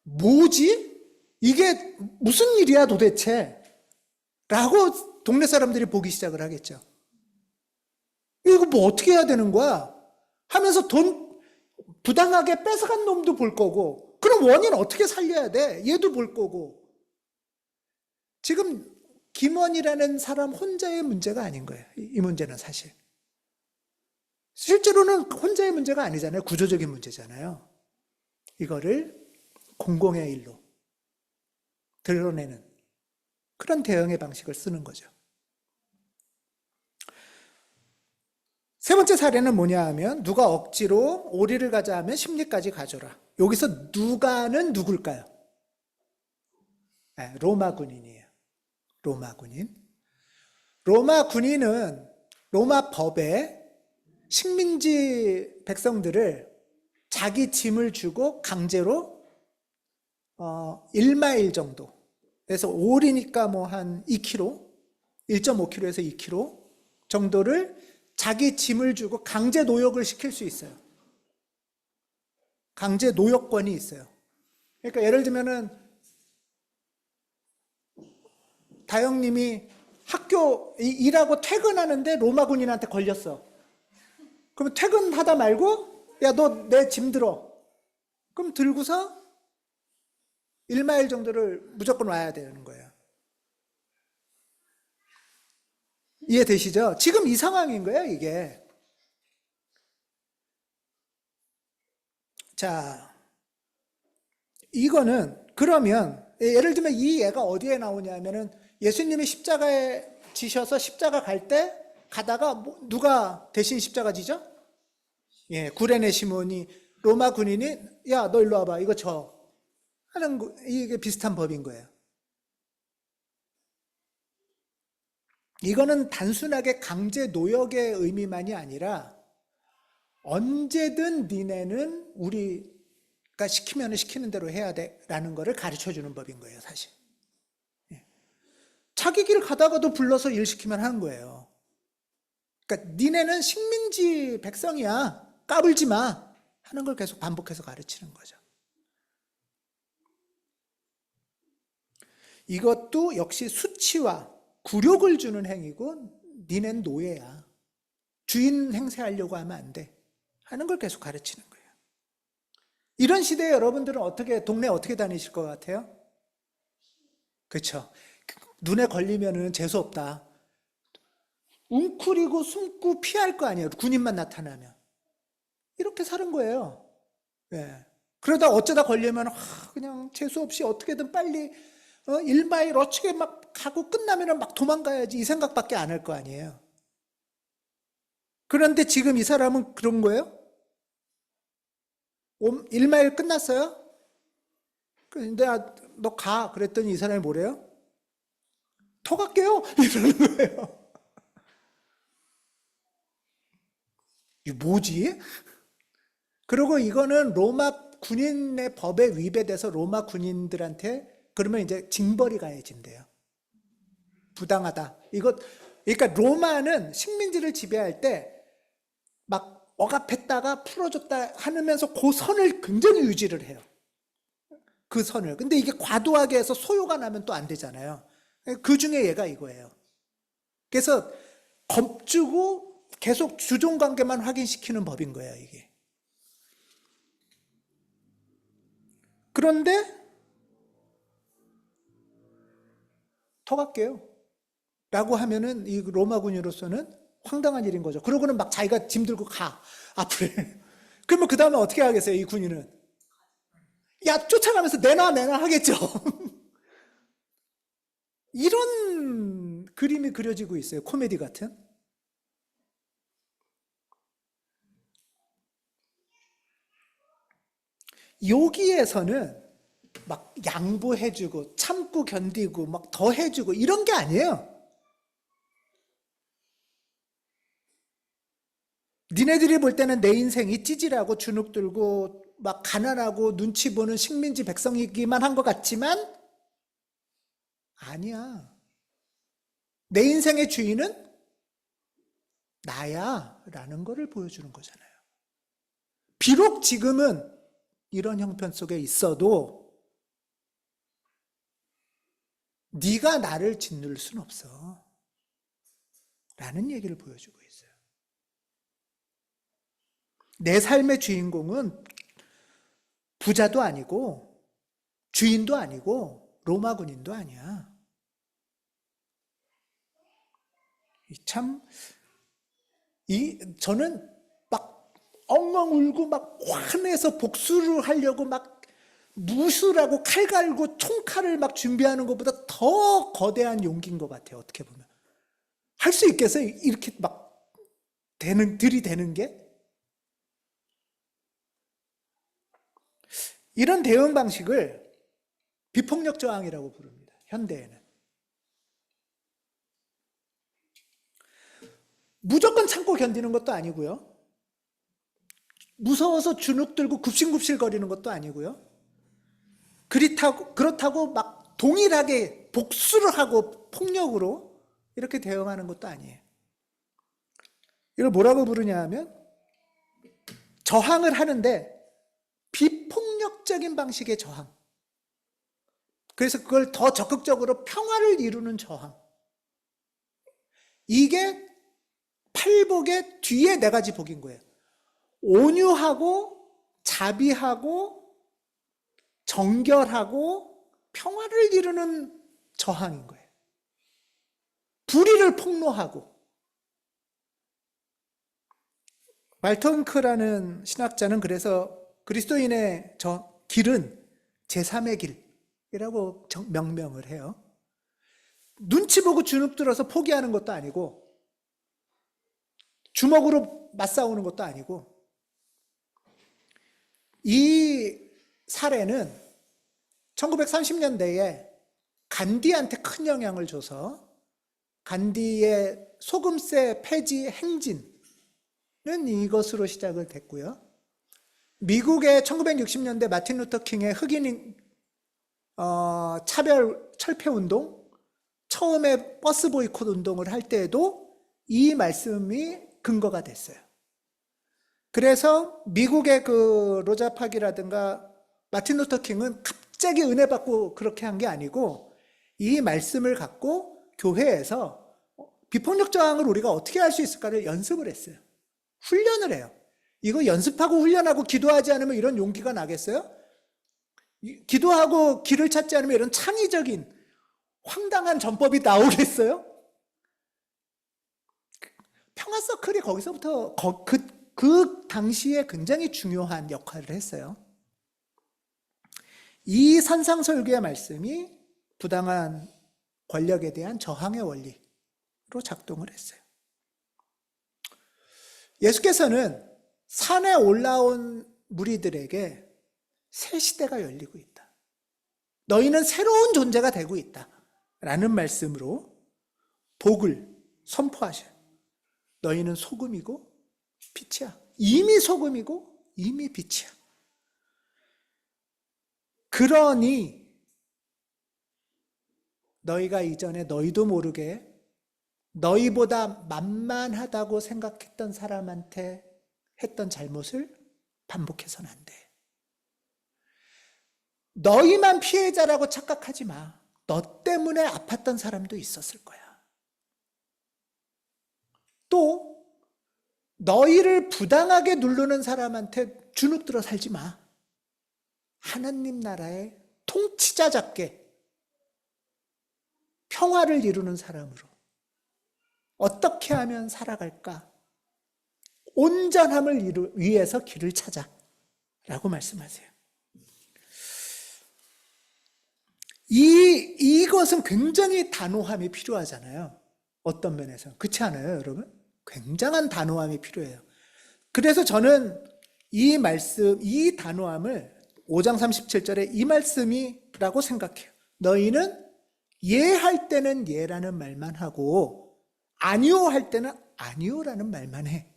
뭐지? 이게 무슨 일이야 도대체? 라고 동네 사람들이 보기 시작을 하겠죠. 이거 뭐 어떻게 해야 되는 거야? 하면서 돈 부당하게 뺏어간 놈도 볼 거고, 그럼 원인 어떻게 살려야 돼? 얘도 볼 거고. 지금 김원이라는 사람 혼자의 문제가 아닌 거예요. 이 문제는 사실. 실제로는 혼자의 문제가 아니잖아요. 구조적인 문제잖아요. 이거를 공공의 일로 드러내는 그런 대응의 방식을 쓰는 거죠. 세 번째 사례는 뭐냐 하면 누가 억지로 오리를 가자 하면 십리까지 가져라. 여기서 누가는 누굴까요? 네, 로마 군인이에요. 로마 군인. 로마 군인은 로마 법에 식민지 백성들을 자기 짐을 주고 강제로 1마일 정도, 그래서 오리니까 뭐 한 2km, 1.5km에서 2km 정도를 자기 짐을 주고 강제 노역을 시킬 수 있어요. 강제 노역권이 있어요. 그러니까 예를 들면은 다영님이 학교 일하고 퇴근하는데 로마 군인한테 걸렸어. 그러면 퇴근하다 말고 야, 너 내 짐 들어. 그럼 들고서 1마일 정도를 무조건 와야 되는 거예요. 이해되시죠? 지금 이 상황인 거예요, 이게. 자, 이거는 그러면 예를 들면 이 예가 어디에 나오냐면은 예수님이 십자가에 지셔서 십자가 갈 때 가다가 누가 대신 십자가 지죠? 예, 구레네 시몬이 로마 군인이 야, 너 일로 와봐. 이거 져. 하는 거, 이게 비슷한 법인 거예요. 이거는 단순하게 강제 노역의 의미만이 아니라 언제든 니네는 우리가 시키면 시키는 대로 해야 돼라는 거를 가르쳐 주는 법인 거예요, 사실. 자기 길 가다가도 불러서 일 시키면 하는 거예요. 그러니까 니네는 식민지 백성이야. 까불지 마. 하는 걸 계속 반복해서 가르치는 거죠. 이것도 역시 수치와 굴욕을 주는 행위고 니넨 노예야. 주인 행세하려고 하면 안 돼. 하는 걸 계속 가르치는 거예요. 이런 시대에 여러분들은 동네 어떻게 다니실 것 같아요? 그렇죠. 눈에 걸리면은 재수없다. 웅크리고 숨고 피할 거 아니에요. 군인만 나타나면. 이렇게 사는 거예요. 네. 그러다 어쩌다 걸리면 그냥 재수없이 어떻게든 빨리 1마일 어떻게 막 가고 끝나면 막 도망가야지 이 생각밖에 안 할 거 아니에요. 그런데 지금 이 사람은 그런 거예요? 1마일 끝났어요? 근데 너 가. 그랬더니 이 사람이 뭐래요? 더 갈게요. 이러는 거예요. 이게 뭐지? 그리고 이거는 로마 군인의 법에 위배돼서 로마 군인들한테 그러면 이제 징벌이 가해진대요. 부당하다. 그러니까 로마는 식민지를 지배할 때 막 억압했다가 풀어줬다 하면서 그 선을 굉장히 유지를 해요. 그 선을. 근데 이게 과도하게 해서 소요가 나면 또 안 되잖아요. 그 중에 얘가 이거예요. 그래서 겁주고 계속 주종관계만 확인시키는 법인 거예요, 이게. 그런데 더 갈게요. 라고 하면은 이 로마 군인으로서는 황당한 일인 거죠. 그러고는 막 자기가 짐 들고 가. 앞으로. 그러면 그 다음에 어떻게 하겠어요, 이 군인은? 야, 쫓아가면서 내놔 하겠죠. 이런 그림이 그려지고 있어요. 코미디 같은. 여기에서는 막 양보해주고 참고 견디고 막 더 해주고 이런 게 아니에요. 니네들이 볼 때는 내 인생이 찌질하고 주눅 들고 막 가난하고 눈치 보는 식민지 백성이기만 한 것 같지만 아니야. 내 인생의 주인은 나야 라는 거를 보여주는 거잖아요. 비록 지금은 이런 형편 속에 있어도 네가 나를 짓눌 순 없어 라는 얘기를 보여주고 있어요. 내 삶의 주인공은 부자도 아니고 주인도 아니고 로마 군인도 아니야. 저는 막 엉엉 울고 막 화내서 복수를 하려고 막 무술하고 칼 갈고 총칼을 막 준비하는 것보다 더 거대한 용기인 것 같아요. 어떻게 보면. 할 수 있겠어요? 이렇게 막 들이대는 게? 이런 대응 방식을 비폭력 저항이라고 부릅니다. 현대에는. 무조건 참고 견디는 것도 아니고요. 무서워서 주눅 들고 굽신굽실 거리는 것도 아니고요. 그렇다고 막 동일하게 복수를 하고 폭력으로 이렇게 대응하는 것도 아니에요. 이걸 뭐라고 부르냐 하면 저항을 하는데 비폭력적인 방식의 저항. 그래서 그걸 더 적극적으로 평화를 이루는 저항. 이게 팔복의 뒤에 네 가지 복인 거예요. 온유하고 자비하고 정결하고 평화를 이루는 저항인 거예요. 불의를 폭로하고. 말턴크라는 신학자는 그래서 그리스도인의 저 길은 제3의 길이라고 명명을 해요. 눈치 보고 주눅 들어서 포기하는 것도 아니고 주먹으로 맞싸우는 것도 아니고, 이 사례는 1930년대에 간디한테 큰 영향을 줘서 간디의 소금세 폐지 행진은 이것으로 시작을 됐고요. 미국의 1960년대 마틴 루터 킹의 흑인 차별 철폐 운동, 처음에 버스 보이콧 운동을 할 때에도 이 말씀이 근거가 됐어요. 그래서 미국의 그 로자 파기라든가 마틴 루터 킹은 갑자기 은혜 받고 그렇게 한 게 아니고 이 말씀을 갖고 교회에서 비폭력 저항을 우리가 어떻게 할 수 있을까를 연습을 했어요. 훈련을 해요. 이거 연습하고 훈련하고 기도하지 않으면 이런 용기가 나겠어요? 기도하고 길을 찾지 않으면 이런 창의적인 황당한 전법이 나오겠어요? 평화 서클이 거기서부터 그 당시에 굉장히 중요한 역할을 했어요. 이 산상설교의 말씀이 부당한 권력에 대한 저항의 원리로 작동을 했어요. 예수께서는 산에 올라온 무리들에게 새 시대가 열리고 있다. 너희는 새로운 존재가 되고 있다. 라는 말씀으로 복을 선포하셔요. 너희는 소금이고 빛이야. 이미 소금이고 이미 빛이야. 그러니 너희가 이전에 너희도 모르게 너희보다 만만하다고 생각했던 사람한테 했던 잘못을 반복해서는 안 돼. 너희만 피해자라고 착각하지 마. 너 때문에 아팠던 사람도 있었을 거야. 또 너희를 부당하게 누르는 사람한테 주눅들어 살지 마. 하나님 나라의 통치자답게 평화를 이루는 사람으로 어떻게 하면 살아갈까? 온전함을 위해서 길을 찾아 라고 말씀하세요. 이것은 굉장히 단호함이 필요하잖아요. 어떤 면에서. 그렇지 않아요, 여러분? 굉장한 단호함이 필요해요. 그래서 저는 이 말씀, 이 단호함을 5장 37절에 이 말씀이라고 생각해요. 너희는 예할 때는 예라는 말만 하고 아니요 할 때는 아니요라는 말만 해.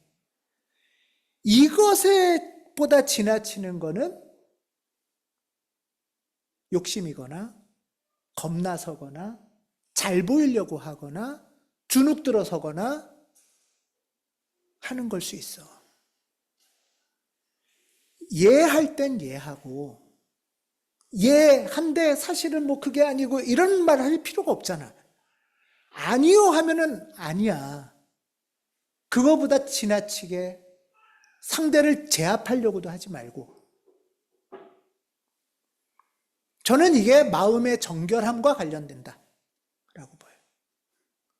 이것에 보다 지나치는 거는 욕심이거나 겁나서거나 잘 보이려고 하거나 주눅 들어서거나 하는 걸 수 있어. 예할 땐 예하고 예한데 사실은 뭐 그게 아니고 이런 말 할 필요가 없잖아. 아니요 하면은 아니야. 그거보다 지나치게 상대를 제압하려고도 하지 말고. 저는 이게 마음의 정결함과 관련된다 라고 봐요.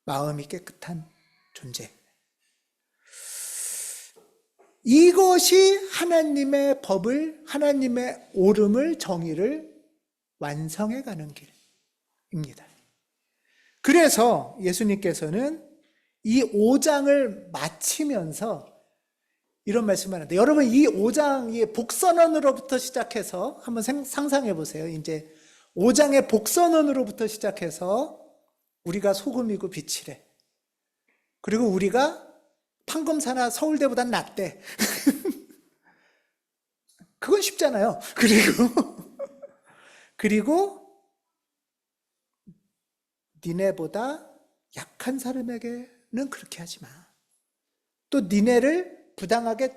마음이 깨끗한 존재. 이것이 하나님의 법을, 하나님의 옳음을, 정의를 완성해 가는 길입니다. 그래서 예수님께서는 이 5장을 마치면서 이런 말씀을 하는데, 여러분 이 5장이 복선언으로부터 시작해서 한번 상상해 보세요. 이제 5장의 복선언으로부터 시작해서 우리가 소금이고 빛이래. 그리고 우리가 판검사나 서울대보단 낫대. 그건 쉽잖아요. 그리고 니네보다 약한 사람에게는 그렇게 하지 마. 또 니네를 부당하게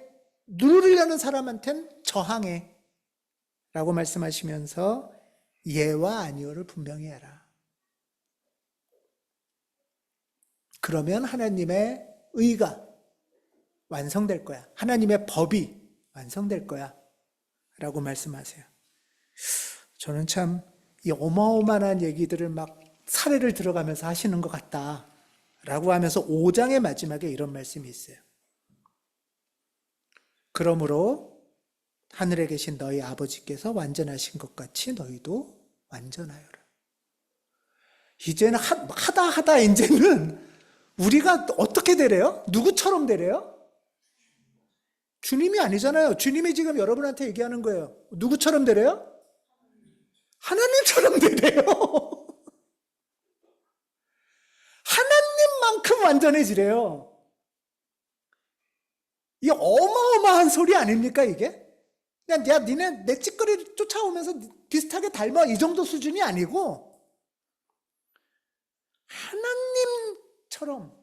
누르려는 사람한테는 저항해. 라고 말씀하시면서 예와 아니오를 분명히 해라. 그러면 하나님의 의가 완성될 거야. 하나님의 법이 완성될 거야. 라고 말씀하세요. 저는 참 이 어마어마한 얘기들을 막 사례를 들어가면서 하시는 것 같다. 라고 하면서 5장의 마지막에 이런 말씀이 있어요. 그러므로 하늘에 계신 너희 아버지께서 완전하신 것 같이 너희도 완전하여라. 이제는 하다 이제는 우리가 어떻게 되래요? 누구처럼 되래요? 주님이 아니잖아요. 주님이 지금 여러분한테 얘기하는 거예요. 누구처럼 되래요? 하나님처럼 되래요. 하나님만큼 완전해지래요. 이 어마어마한 소리 아닙니까 이게? 그냥 야 니네 내 찌꺼리 쫓아오면서 비슷하게 닮아 이 정도 수준이 아니고 하나님처럼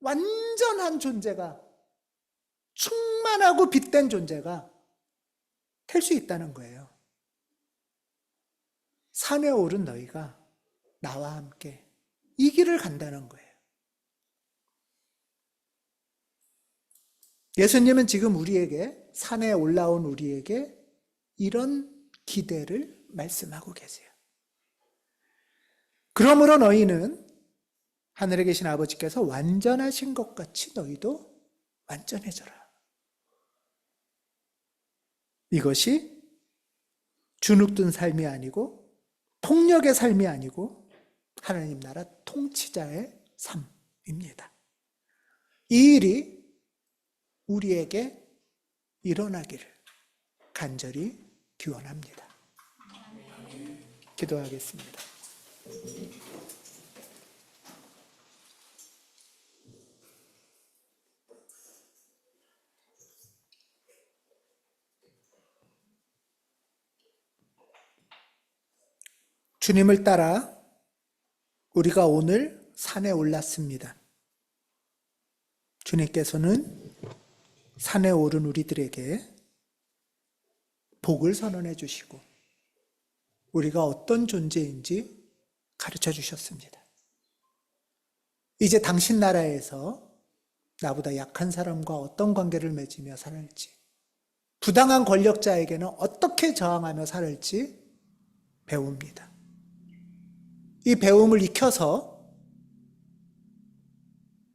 완전한 존재가, 충만하고 빛된 존재가 될 수 있다는 거예요. 산에 오른 너희가 나와 함께 이 길을 간다는 거예요. 예수님은 지금 우리에게, 산에 올라온 우리에게 이런 기대를 말씀하고 계세요. 그러므로 너희는 하늘에 계신 아버지께서 완전하신 것 같이 너희도 완전해져라. 이것이 주눅든 삶이 아니고 폭력의 삶이 아니고 하나님 나라 통치자의 삶입니다. 이 일이 우리에게 일어나기를 간절히 기원합니다. 기도하겠습니다. 주님을 따라 우리가 오늘 산에 올랐습니다. 주님께서는 산에 오른 우리들에게 복을 선언해 주시고 우리가 어떤 존재인지 가르쳐 주셨습니다. 이제 당신 나라에서 나보다 약한 사람과 어떤 관계를 맺으며 살을지, 부당한 권력자에게는 어떻게 저항하며 살을지 배웁니다. 이 배움을 익혀서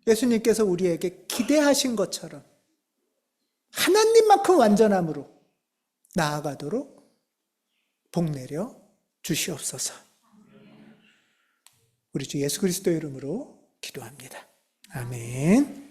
예수님께서 우리에게 기대하신 것처럼 하나님만큼 완전함으로 나아가도록 복내려 주시옵소서. 우리 주 예수 그리스도의 이름으로 기도합니다. 아멘.